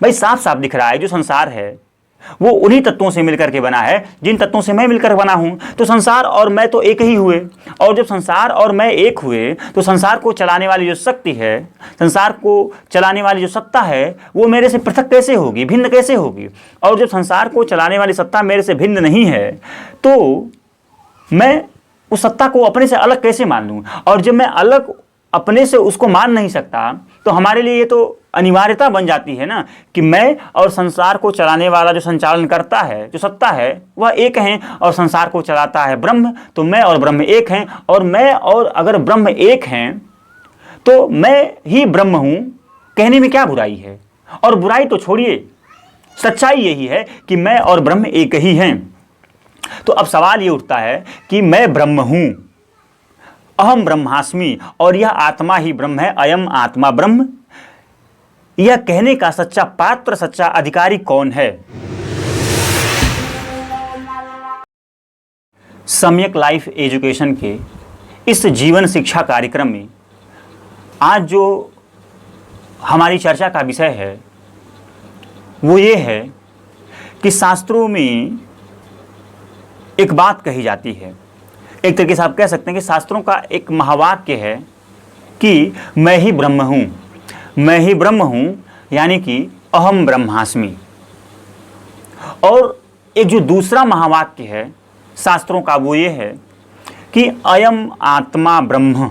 भाई साफ साफ दिख रहा है जो संसार है वो उन्हीं तत्वों से मिलकर के बना है जिन तत्वों से मैं मिलकर बना हूं। तो संसार और मैं तो एक ही हुए, और जब संसार और मैं एक हुए तो संसार को चलाने वाली जो शक्ति है, संसार को चलाने वाली जो सत्ता है, वो मेरे से पृथक कैसे होगी, भिन्न कैसे होगी। और जब संसार को चलाने वाली सत्ता मेरे से भिन्न नहीं है तो मैं उस सत्ता को अपने से अलग कैसे मान लूँ। और जब मैं अलग अपने से उसको मान नहीं सकता तो हमारे लिए ये तो अनिवार्यता बन जाती है ना कि मैं और संसार को चलाने वाला जो संचालन करता है, जो सत्ता है, वह एक है, और संसार को चलाता है ब्रह्म, तो मैं और ब्रह्म एक हैं। और मैं और अगर ब्रह्म एक हैं तो मैं ही ब्रह्म हूँ, कहने में क्या बुराई है। और बुराई तो छोड़िए, सच्चाई यही है कि मैं और ब्रह्म एक ही हैं। तो अब सवाल ये उठता है कि मैं ब्रह्म हूँ, अहम ब्रह्मास्मि, और यह आत्मा ही ब्रह्म है, अयम आत्मा ब्रह्म, यह कहने का सच्चा पात्र, सच्चा अधिकारी कौन है। सम्यक लाइफ एजुकेशन के इस जीवन शिक्षा कार्यक्रम में आज जो हमारी चर्चा का विषय है वो ये है कि शास्त्रों में एक बात कही जाती है, एक तरीके से आप कह सकते हैं कि शास्त्रों का एक महावाक्य है कि मैं ही ब्रह्म हूँ, मैं ही ब्रह्म हूँ, यानी कि अहम ब्रह्मास्मि। और एक जो दूसरा महावाक्य है शास्त्रों का वो ये है कि अयम आत्मा ब्रह्म,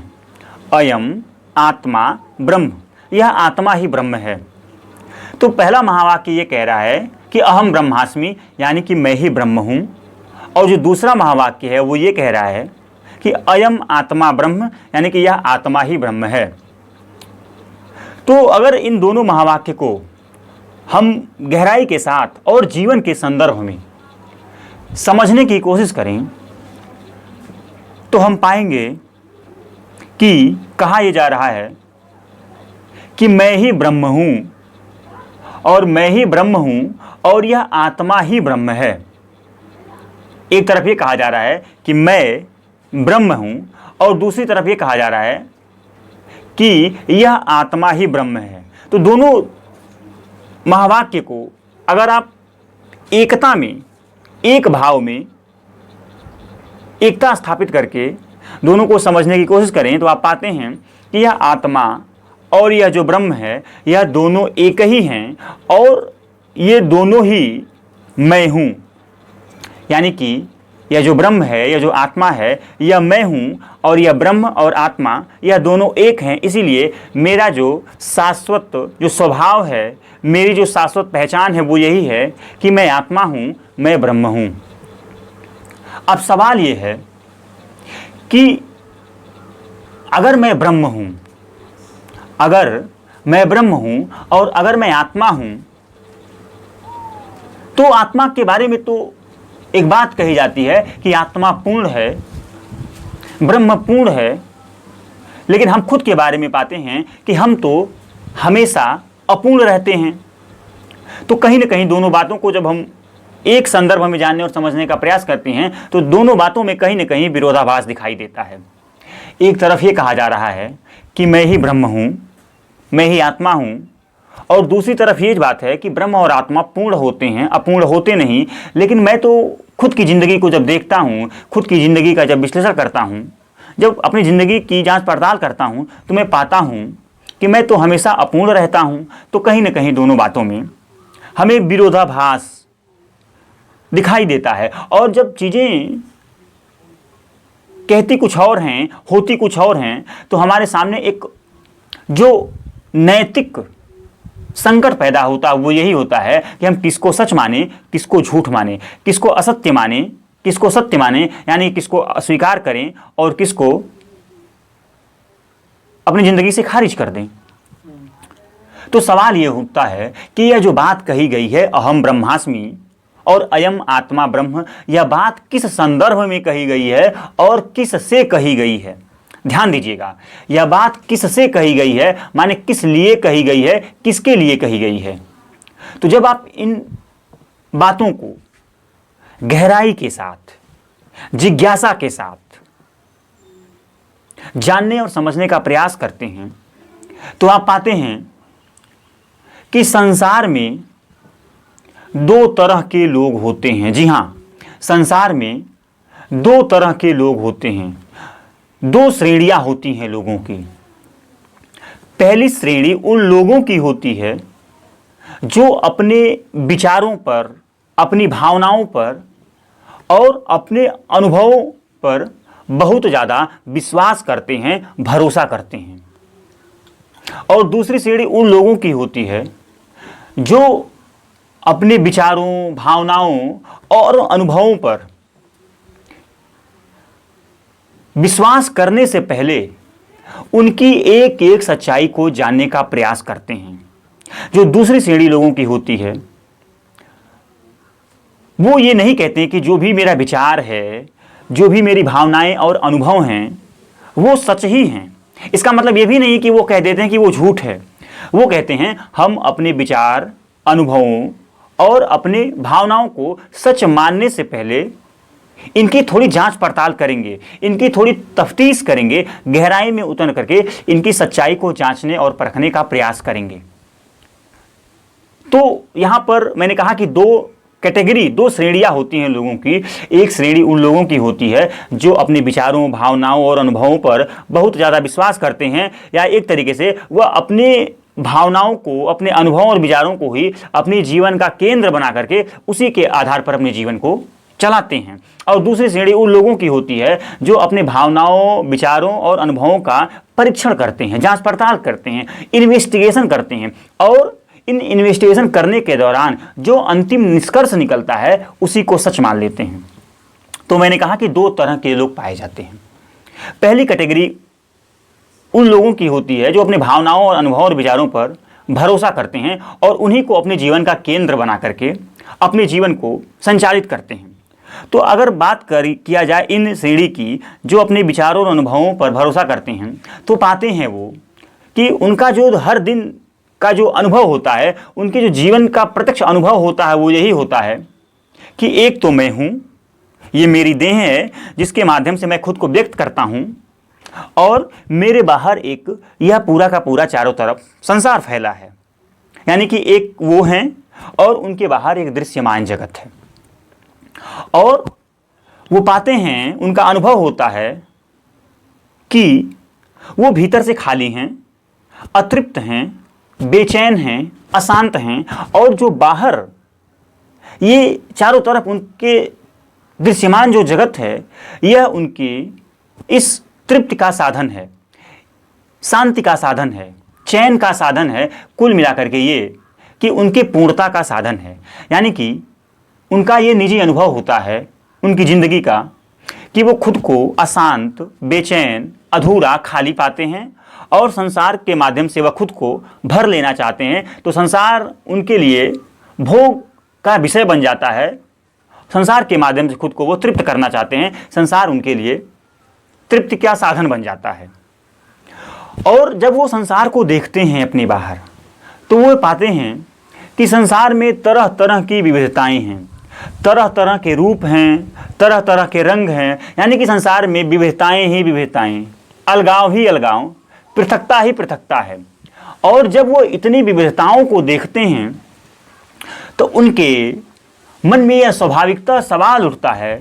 अयम आत्मा ब्रह्म, यह आत्मा ही ब्रह्म है। तो पहला महावाक्य ये कह रहा है कि अहम ब्रह्मास्मि, यानी कि मैं ही ब्रह्म हूँ, और जो दूसरा महावाक्य है वो ये कह रहा है कि अयम आत्मा ब्रह्म, यानी कि यह आत्मा ही ब्रह्म है। तो अगर इन दोनों महावाक्य को हम गहराई के साथ और जीवन के संदर्भ में समझने की कोशिश करें तो हम पाएंगे कि कहा यह जा रहा है कि मैं ही ब्रह्म हूँ, और मैं ही ब्रह्म हूँ, और यह आत्मा ही ब्रह्म है। एक तरफ ये कहा जा रहा है कि मैं ब्रह्म हूँ, और दूसरी तरफ ये कहा जा रहा है कि यह आत्मा ही ब्रह्म है। तो दोनों महावाक्य को अगर आप एकता में, एक भाव में एकता स्थापित करके दोनों को समझने की कोशिश करें तो आप पाते हैं कि यह आत्मा और यह जो ब्रह्म है, यह दोनों एक ही हैं, और ये दोनों ही मैं हूँ। यानी कि यह जो ब्रह्म है, यह जो आत्मा है, यह मैं हूँ, और यह ब्रह्म और आत्मा यह दोनों एक हैं। इसीलिए मेरा जो शाश्वत जो स्वभाव है, मेरी जो शाश्वत पहचान है वो यही है कि मैं आत्मा हूँ, मैं ब्रह्म हूँ। अब सवाल ये है कि अगर मैं ब्रह्म हूँ, अगर मैं ब्रह्म हूँ और अगर मैं आत्मा हूँ, तो आत्मा के बारे में तो एक बात कही जाती है कि आत्मा पूर्ण है, ब्रह्म पूर्ण है। लेकिन हम खुद के बारे में पाते हैं कि हम तो हमेशा अपूर्ण रहते हैं। तो कहीं ना कहीं दोनों बातों को जब हम एक संदर्भ में जानने और समझने का प्रयास करते हैं तो दोनों बातों में कहीं ना कहीं विरोधाभास दिखाई देता है। एक तरफ ये कहा जा रहा है कि मैं ही ब्रह्म हूँ, मैं ही आत्मा हूँ, और दूसरी तरफ ये बात है कि ब्रह्म और आत्मा पूर्ण होते हैं, अपूर्ण होते नहीं। लेकिन मैं तो खुद की ज़िंदगी को जब देखता हूँ, खुद की ज़िंदगी का जब विश्लेषण करता हूँ, जब अपनी ज़िंदगी की जांच पड़ताल करता हूँ, तो मैं पाता हूँ कि मैं तो हमेशा अपूर्ण रहता हूँ। तो कहीं ना कहीं दोनों बातों में हमें विरोधाभास दिखाई देता है। और जब चीज़ें कहती कुछ और हैं, होती कुछ और हैं, तो हमारे सामने एक जो नैतिक संकट पैदा होता है वो यही होता है कि हम किसको सच माने, किसको झूठ माने, किसको असत्य माने, किसको सत्य माने, यानी किसको अस्वीकार करें और किसको अपनी जिंदगी से खारिज कर दें। तो सवाल ये उठता है कि यह जो बात कही गई है अहम ब्रह्मास्मि और अयम आत्मा ब्रह्म, यह बात किस संदर्भ में कही गई है और किस से कही गई है। ध्यान दीजिएगा, यह बात किस से कही गई है, माने किस लिए कही गई है, किसके लिए कही गई है। तो जब आप इन बातों को गहराई के साथ, जिज्ञासा के साथ जानने और समझने का प्रयास करते हैं तो आप पाते हैं कि संसार में दो तरह के लोग होते हैं। जी हाँ, संसार में दो तरह के लोग होते हैं, दो श्रेणियां होती हैं लोगों की। पहली श्रेणी उन लोगों की होती है जो अपने विचारों पर, अपनी भावनाओं पर और अपने अनुभवों पर बहुत ज़्यादा विश्वास करते हैं, भरोसा करते हैं। और दूसरी श्रेणी उन लोगों की होती है जो अपने विचारों, भावनाओं और अनुभवों पर विश्वास करने से पहले उनकी एक एक सच्चाई को जानने का प्रयास करते हैं। जो दूसरी श्रेणी लोगों की होती है, वो ये नहीं कहते कि जो भी मेरा विचार है, जो भी मेरी भावनाएं और अनुभव हैं, वो सच ही हैं। इसका मतलब ये भी नहीं कि वो कह देते हैं कि वो झूठ है। वो कहते हैं हम अपने विचार, अनुभवों और अपने भावनाओं को सच मानने से पहले इनकी थोड़ी जांच पड़ताल करेंगे, इनकी थोड़ी तफ्तीश करेंगे, गहराई में उतर करके इनकी सच्चाई को जांचने और परखने का प्रयास करेंगे। तो यहां पर मैंने कहा कि दो कैटेगरी, दो श्रेणियां होती हैं लोगों की। एक श्रेणी उन लोगों की होती है जो अपने विचारों, भावनाओं और अनुभवों पर बहुत ज़्यादा विश्वास करते हैं, या एक तरीके से वह अपने भावनाओं को, अपने अनुभवों और विचारों को ही अपने जीवन का केंद्र बना करके उसी के आधार पर अपने जीवन को चलाते हैं। और दूसरी श्रेणी उन लोगों की होती है जो अपने भावनाओं, विचारों और अनुभवों का परीक्षण करते हैं, जांच पड़ताल करते हैं, इन्वेस्टिगेशन करते हैं, और इन इन्वेस्टिगेशन करने के दौरान जो अंतिम निष्कर्ष निकलता है उसी को सच मान लेते हैं। तो मैंने कहा कि दो तरह के लोग पाए जाते हैं। पहली कैटेगरी उन लोगों की होती है जो अपने भावनाओं और अनुभवों और विचारों पर भरोसा करते हैं और उन्हीं को अपने जीवन का केंद्र बना करके अपने जीवन को संचालित करते हैं। तो अगर बात किया जाए इन श्रेणी की जो अपने विचारों और अनुभवों पर भरोसा करते हैं, तो पाते हैं वो कि उनका जो हर दिन का जो अनुभव होता है, उनके जो जीवन का प्रत्यक्ष अनुभव होता है, वो यही होता है कि एक तो मैं हूँ, ये मेरी देह है जिसके माध्यम से मैं खुद को व्यक्त करता हूँ, और मेरे बाहर एक यह पूरा का पूरा चारों तरफ संसार फैला है। यानी कि एक वो हैं और उनके बाहर एक दृश्यमान जगत है। और वो पाते हैं, उनका अनुभव होता है कि वो भीतर से खाली हैं, अतृप्त हैं, बेचैन हैं, अशांत हैं, और जो बाहर ये चारों तरफ उनके दृश्यमान जो जगत है, यह उनकी इस तृप्ति का साधन है, शांति का साधन है, चैन का साधन है। कुल मिलाकर के ये कि उनके पूर्णता का साधन है। यानी कि उनका ये निजी अनुभव होता है उनकी ज़िंदगी का कि वो खुद को अशांत, बेचैन, अधूरा, खाली पाते हैं, और संसार के माध्यम से वह खुद को भर लेना चाहते हैं। तो संसार उनके लिए भोग का विषय बन जाता है। संसार के माध्यम से खुद को वो तृप्त करना चाहते हैं। संसार उनके लिए तृप्ति का साधन बन जाता है। और जब वो संसार को देखते हैं अपने बाहर, तो वो पाते हैं कि संसार में तरह तरह की विविधताएं हैं, तरह तरह के रूप हैं, तरह तरह के रंग हैं। यानी कि संसार में विविधताएं ही विविधताएं, अलगाव ही अलगाव, पृथकता ही पृथकता है। और जब वो इतनी विविधताओं को देखते हैं तो उनके मन में यह स्वाभाविकता सवाल उठता है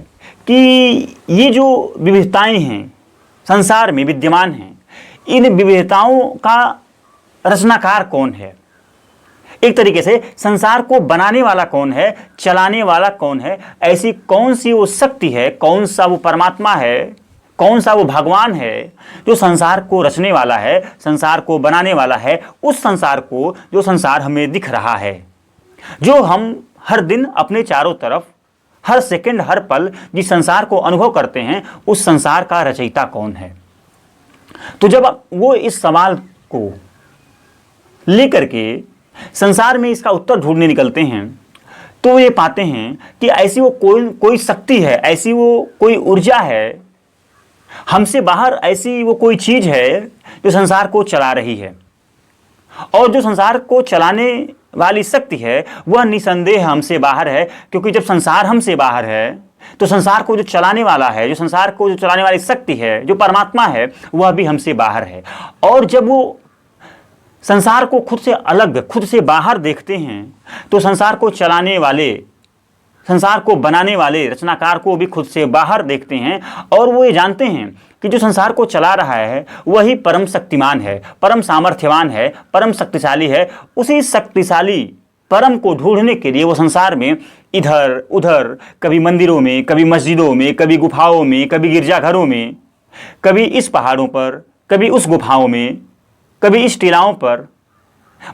कि ये जो विविधताएं हैं संसार में विद्यमान हैं, इन विविधताओं का रचनाकार कौन है? एक तरीके से संसार को बनाने वाला कौन है, चलाने वाला कौन है? ऐसी कौन सी वो शक्ति है, कौन सा वो परमात्मा है, कौन सा वो भगवान है जो संसार को रचने वाला है, संसार को बनाने वाला है? उस संसार को, जो संसार हमें दिख रहा है, जो हम हर दिन अपने चारों तरफ, हर सेकंड, हर पल जिस संसार को अनुभव करते हैं, उस संसार का रचयिता कौन है? तो जब वो इस सवाल को लेकर के संसार में इसका उत्तर ढूंढने निकलते हैं, तो ये पाते हैं कि ऐसी वो कोई शक्ति है, ऐसी वो कोई ऊर्जा है, हमसे बाहर ऐसी वो कोई चीज़ है जो संसार को चला रही है। और जो संसार को चलाने वाली शक्ति है वह निसंदेह हमसे बाहर है, क्योंकि जब संसार हमसे बाहर है तो संसार को जो चलाने वाला है, जो संसार को जो चलाने वाली शक्ति है, जो परमात्मा है, वह भी हमसे बाहर है। और जब वो संसार को खुद से अलग, खुद से बाहर देखते हैं तो संसार को चलाने वाले, संसार को बनाने वाले रचनाकार को भी खुद से बाहर देखते हैं और वो ये जानते हैं कि जो संसार को चला रहा है वही परम शक्तिमान है, परम सामर्थ्यवान है, परम शक्तिशाली है। उसी शक्तिशाली परम को ढूंढने के लिए वो संसार में इधर उधर, कभी मंदिरों में, कभी मस्जिदों में, कभी गुफाओं में, कभी गिरजाघरों में, कभी इस पहाड़ों पर, कभी उस गुफाओं में, कभी इस टीलाओं पर,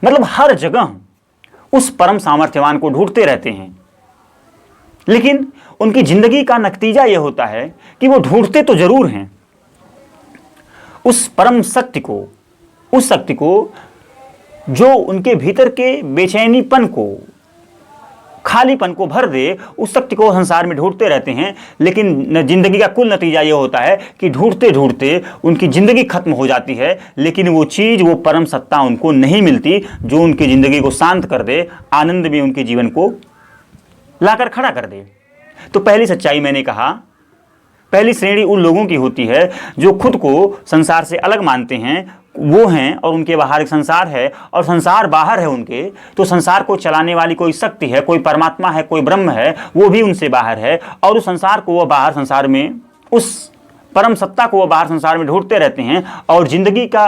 मतलब हर जगह उस परम सामर्थ्यवान को ढूंढते रहते हैं। लेकिन उनकी जिंदगी का नतीजा यह होता है कि वो ढूंढते तो जरूर हैं उस परम शक्ति को, उस शक्ति को जो उनके भीतर के बेचैनीपन को, खालीपन को भर दे, उस शक्ति को संसार में ढूंढते रहते हैं। लेकिन जिंदगी का कुल नतीजा यह होता है कि ढूंढते ढूंढते उनकी जिंदगी खत्म हो जाती है, लेकिन वो चीज़, वो परम सत्ता उनको नहीं मिलती जो उनकी जिंदगी को शांत कर दे, आनंद में उनके जीवन को लाकर खड़ा कर दे। तो पहली सच्चाई मैंने कहा, पहली श्रेणी उन लोगों की होती है जो खुद को संसार से अलग मानते हैं, वो हैं और उनके बाहर एक संसार है और संसार बाहर है उनके, तो संसार को चलाने वाली कोई शक्ति है, कोई परमात्मा है, कोई ब्रह्म है, वो भी उनसे बाहर है और उस संसार को वो बाहर संसार में, उस परम सत्ता को वो बाहर संसार में ढूंढते रहते हैं और जिंदगी का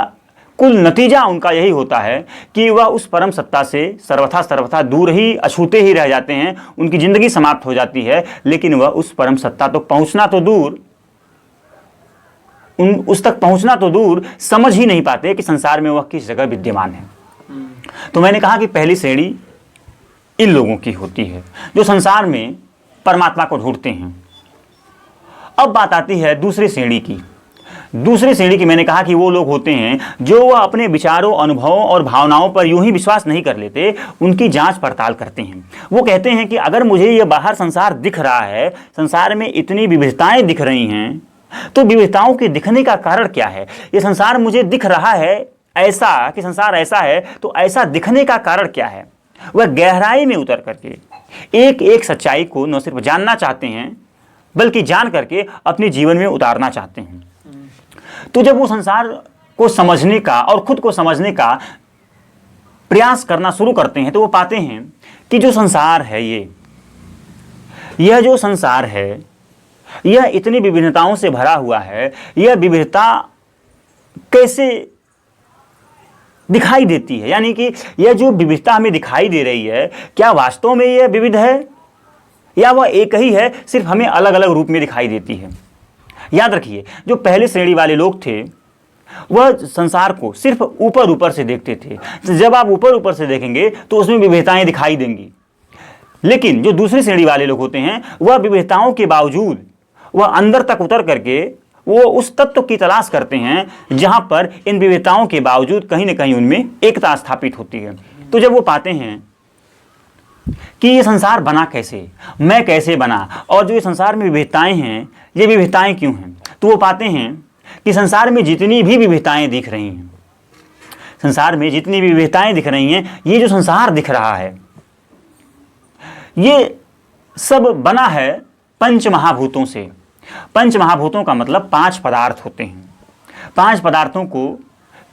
कुल नतीजा उनका यही होता है कि वह उस परम सत्ता से सर्वथा दूर ही, अछूते ही रह जाते हैं। उनकी ज़िंदगी समाप्त हो जाती है, लेकिन वह उस परम सत्ता तक पहुंचना तो दूर, उस तक पहुंचना तो दूर, समझ ही नहीं पाते कि संसार में वह किस जगह विद्यमान है। तो मैंने कहा कि पहली श्रेणी इन लोगों की होती है जो संसार में परमात्मा को ढूंढते हैं। अब बात आती है दूसरी श्रेणी की। दूसरी श्रेणी की मैंने कहा कि वो लोग होते हैं जो वह अपने विचारों, अनुभवों और भावनाओं पर यूं ही विश्वास नहीं कर लेते, उनकी जांच पड़ताल करते हैं। वो कहते हैं कि अगर मुझे ये बाहर संसार दिख रहा है, संसार में इतनी विविधताएं दिख रही हैं, तो विविधताओं के दिखने का कारण क्या है? ये संसार मुझे दिख रहा है ऐसा कि संसार ऐसा है, तो ऐसा दिखने का कारण क्या है? वह गहराई में उतर करके एक एक सच्चाई को न सिर्फ जानना चाहते हैं बल्कि जान करके अपने जीवन में उतारना चाहते हैं। तो जब वो संसार को समझने का और खुद को समझने का प्रयास करना शुरू करते हैं तो वो पाते हैं कि जो संसार है, यह जो संसार है, यह इतनी विभिन्नताओं से भरा हुआ है। यह विविधता कैसे दिखाई देती है, यानी कि यह जो विविधता हमें दिखाई दे रही है, क्या वास्तव में यह विविध है या वह एक ही है, सिर्फ हमें अलग अलग रूप में दिखाई देती है? याद रखिए, जो पहले श्रेणी वाले लोग थे वह संसार को सिर्फ ऊपर ऊपर से देखते थे। तो जब आप ऊपर ऊपर से देखेंगे तो उसमें विविधताएं दिखाई देंगी। लेकिन जो दूसरी श्रेणी वाले लोग होते हैं वह विविधताओं के बावजूद वह अंदर तक उतर करके वो उस तत्व की तलाश करते हैं जहां पर इन विविधताओं के बावजूद कहीं ना कहीं उनमें एकता स्थापित होती है। तो जब वो पाते हैं कि ये संसार बना कैसे, मैं कैसे बना, और जो ये संसार में विविधताएं हैं, ये विविधताएं क्यों हैं, तो वो पाते हैं कि संसार में जितनी भी विविधताएं दिख रही हैं, संसार में जितनी भी विविधताएं दिख रही हैं, ये जो संसार दिख रहा है ये सब बना है पंच महाभूतों से। पंच महाभूतों का मतलब 5 पदार्थ होते हैं। 5 पदार्थों को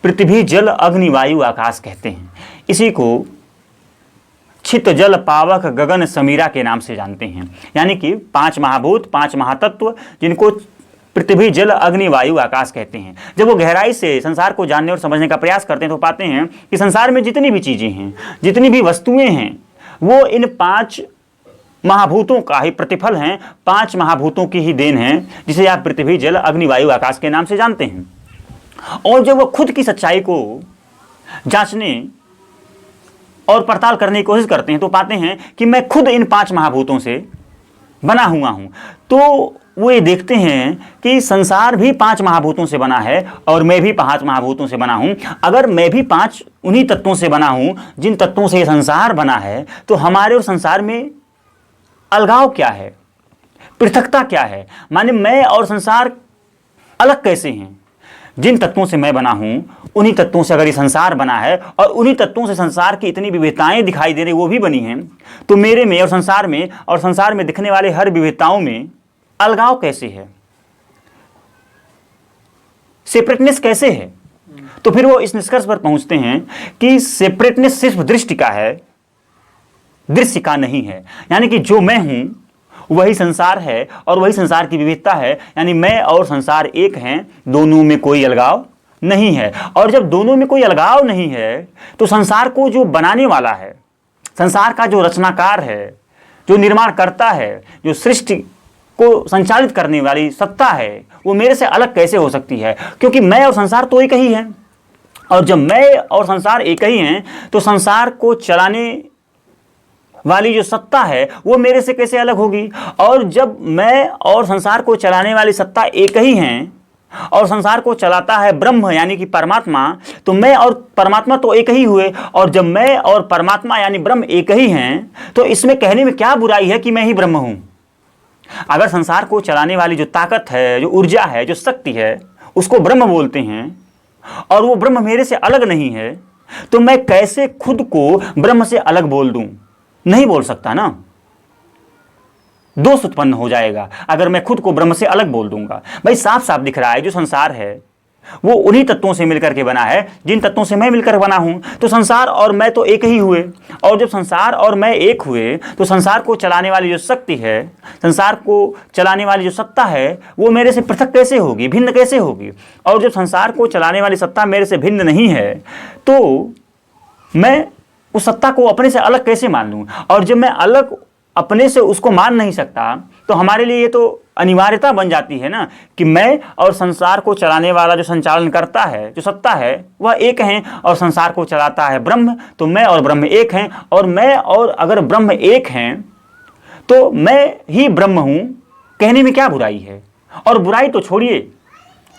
पृथ्वी, जल, अग्नि, वायु, आकाश कहते हैं। इसी को छित, जल, पावक, गगन, समीरा के नाम से जानते हैं। यानी कि 5 महाभूत, 5 महातत्व, जिनको पृथ्वी, जल, अग्नि, वायु, आकाश कहते हैं। जब वो गहराई से संसार को जानने और समझने का प्रयास करते हैं तो पाते हैं कि संसार में जितनी भी चीज़ें हैं, जितनी भी वस्तुएं हैं, वो इन 5 महाभूतों का ही प्रतिफल हैं, 5 महाभूतों की ही देन है, जिसे आप पृथ्वी, जल, अग्नि, वायु, आकाश के नाम से जानते हैं। और जब वो खुद की सच्चाई को जांचने और पड़ताल करने की कोशिश करते हैं तो पाते हैं कि मैं खुद इन 5 महाभूतों से बना हुआ हूं। तो वो ये देखते हैं कि संसार भी 5 महाभूतों से बना है और मैं भी 5 महाभूतों से बना हूं। अगर मैं भी 5 उन्हीं तत्वों से बना हूं जिन तत्वों से ये संसार बना है, तो हमारे और संसार में अलगाव क्या है, पृथकता क्या है? माने मैं और संसार अलग कैसे हैं? जिन तत्वों से मैं बना हूं उन्हीं तत्वों से अगर ये संसार बना है और उन्हीं तत्वों से संसार की इतनी विविधताएं दिखाई दे रही वो भी बनी हैं, तो मेरे में और संसार में दिखने वाले हर विविधताओं में अलगाव कैसे है, सेपरेटनेस कैसे है? तो फिर वो इस निष्कर्ष पर पहुंचते हैं कि सेपरेटनेस सिर्फ दृष्टि का है, दृश्य का नहीं है। यानी कि जो मैं हूं वही संसार है और वही संसार की विविधता है। यानी मैं और संसार एक हैं, दोनों में कोई अलगाव नहीं है। और जब दोनों में कोई अलगाव नहीं है तो संसार को जो बनाने वाला है, संसार का जो रचनाकार है, जो निर्माण करता है, जो सृष्टि को संचालित करने वाली सत्ता है, वो मेरे से अलग कैसे हो सकती है? क्योंकि मैं और संसार तो एक ही है। और जब मैं और संसार एक ही हैं तो संसार को चलाने वाली जो सत्ता है वो मेरे से कैसे अलग होगी? और जब मैं और संसार को चलाने वाली सत्ता एक ही हैं और संसार को चलाता है ब्रह्म यानी कि परमात्मा, तो मैं और परमात्मा तो एक ही हुए। और जब मैं और परमात्मा यानी ब्रह्म एक ही हैं तो इसमें कहने में क्या बुराई है कि मैं ही ब्रह्म हूं? अगर संसार को चलाने वाली जो ताकत है, जो ऊर्जा है, जो शक्ति है, उसको ब्रह्म बोलते हैं और वो ब्रह्म मेरे से अलग नहीं है, तो मैं कैसे खुद को ब्रह्म से अलग बोल दूं? नहीं बोल सकता ना। दोष उत्पन्न हो जाएगा अगर मैं खुद को ब्रह्म से अलग बोल दूंगा। भाई साफ साफ दिख रहा है जो संसार है वो उन्हीं तत्वों से मिलकर के बना है जिन तत्वों से मैं मिलकर बना हूं। तो संसार और मैं तो एक ही हुए। और जब संसार और मैं एक हुए तो संसार को चलाने वाली जो शक्ति है, संसार को चलाने वाली जो सत्ता है, वो मेरे से पृथक कैसे होगी, भिन्न कैसे होगी? और जब संसार को चलाने वाली सत्ता मेरे से भिन्न नहीं है तो मैं उस सत्ता को अपने से अलग कैसे मान लूं? और जब मैं अलग अपने से उसको मान नहीं सकता तो हमारे लिए ये तो अनिवार्यता बन जाती है ना कि मैं और संसार को चलाने वाला जो संचालन करता है, जो सत्ता है, वह एक हैं और संसार को चलाता है ब्रह्म। तो मैं और ब्रह्म एक हैं और मैं और अगर ब्रह्म एक हैं तो मैं ही ब्रह्म हूं, कहने में क्या बुराई है? और बुराई तो छोड़िए,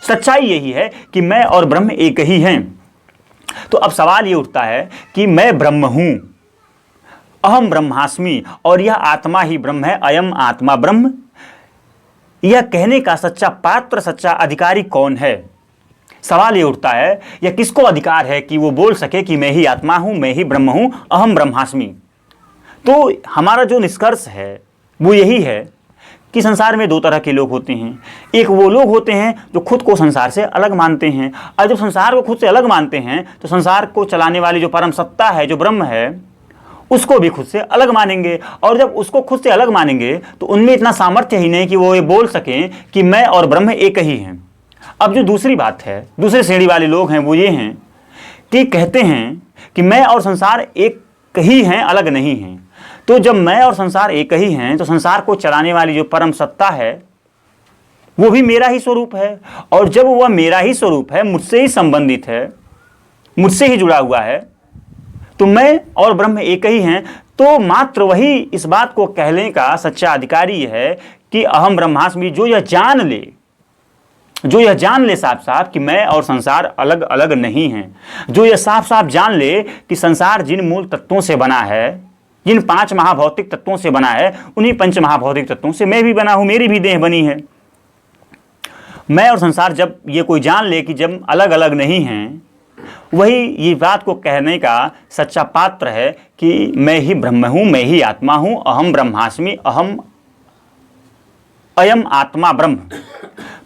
सच्चाई यही है कि मैं और ब्रह्म एक ही हैं। तो अब सवाल ये उठता है कि मैं ब्रह्म हूं, अहम ब्रह्मास्मि, और यह आत्मा ही ब्रह्म है, अयम आत्मा ब्रह्म, यह कहने का सच्चा पात्र, सच्चा अधिकारी कौन है? सवाल ये उठता है यह किसको अधिकार है कि वो बोल सके कि मैं ही आत्मा हूं, मैं ही ब्रह्म हूं, अहम ब्रह्मास्मि? तो हमारा जो निष्कर्ष है वो यही है कि संसार में दो तरह के लोग होते हैं। एक वो लोग होते हैं जो खुद को संसार से अलग मानते हैं, और जब संसार को खुद से अलग मानते हैं तो संसार को चलाने वाली जो परम सत्ता है, जो ब्रह्म है, उसको भी खुद से अलग मानेंगे। और जब उसको खुद से अलग मानेंगे तो उनमें इतना सामर्थ्य ही नहीं कि वो ये बोल सकें कि मैं और ब्रह्म एक ही हैं। अब जो दूसरी बात है, दूसरे श्रेणी वाले लोग हैं, वो ये हैं कि कहते हैं कि मैं और संसार एक ही हैं, अलग नहीं हैं। तो जब मैं और संसार एक ही हैं तो संसार को चलाने वाली जो परम सत्ता है वो भी मेरा ही स्वरूप है। और जब वह मेरा ही स्वरूप है, मुझसे ही संबंधित है, मुझसे ही जुड़ा हुआ है, तो मैं और ब्रह्म एक ही हैं, तो मात्र वही इस बात को कहने का सच्चा अधिकारी है कि अहम ब्रह्मास्मि। जो यह जान ले साफ साफ कि मैं और संसार अलग अलग नहीं हैं, जो यह साफ साफ जान ले कि संसार जिन मूल तत्वों से बना है, जिन 5 महाभौतिक तत्वों से बना है, उन्हीं 5 महाभौतिक तत्वों से मैं भी बना हूं, मेरी भी देह बनी है। मैं और संसार जब ये कोई जान ले कि जब अलग अलग नहीं हैं, वही ये बात को कहने का सच्चा पात्र है कि मैं ही ब्रह्म हूं, मैं ही आत्मा हूं, अहम ब्रह्मास्मि, अयम आत्मा ब्रह्म।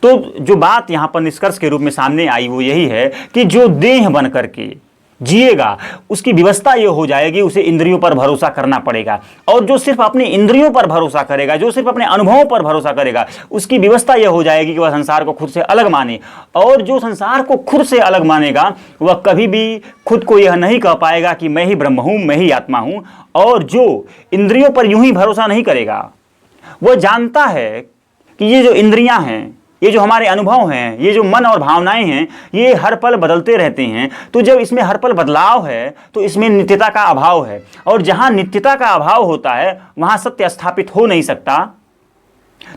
तो जो बात यहां पर निष्कर्ष के रूप में सामने आई वो यही है कि जो देह बन करके जिएगा उसकी व्यवस्था ये हो जाएगी, उसे इंद्रियों पर भरोसा करना पड़ेगा। और जो सिर्फ अपनी इंद्रियों पर भरोसा करेगा, जो सिर्फ अपने अनुभवों पर भरोसा करेगा, उसकी व्यवस्था यह हो जाएगी कि वह संसार को खुद से अलग माने। और जो संसार को खुद से अलग मानेगा वह कभी भी खुद को यह नहीं कह पाएगा कि मैं ही ब्रह्म हूं, मैं ही आत्मा हूं। और जो इंद्रियों पर यूं ही भरोसा नहीं करेगा, वह जानता है कि ये जो इंद्रियां हैं, ये जो हमारे अनुभव हैं, ये जो मन और भावनाएं हैं, ये हर पल बदलते रहते हैं। तो जब इसमें हर पल बदलाव है तो इसमें नित्यता का अभाव है, और जहां नित्यता का अभाव होता है वहां सत्य स्थापित हो नहीं सकता।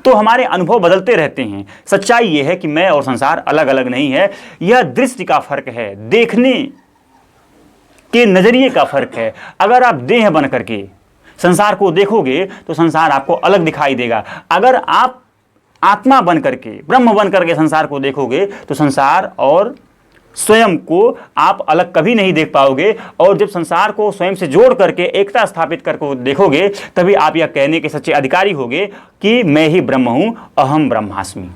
तो हमारे अनुभव बदलते रहते हैं। सच्चाई यह है कि मैं और संसार अलग अलग नहीं है। यह दृष्टि का फर्क है, देखने के नजरिए का फर्क है। अगर आप देह बन करके संसार को देखोगे तो संसार आपको अलग दिखाई देगा। अगर आप आत्मा बन करके, ब्रह्म बन करके संसार को देखोगे तो संसार और स्वयं को आप अलग कभी नहीं देख पाओगे। और जब संसार को स्वयं से जोड़ करके एकता स्थापित करके देखोगे तभी आप यह कहने के सच्चे अधिकारी होगे कि मैं ही ब्रह्म हूं, अहम ब्रह्मास्मि।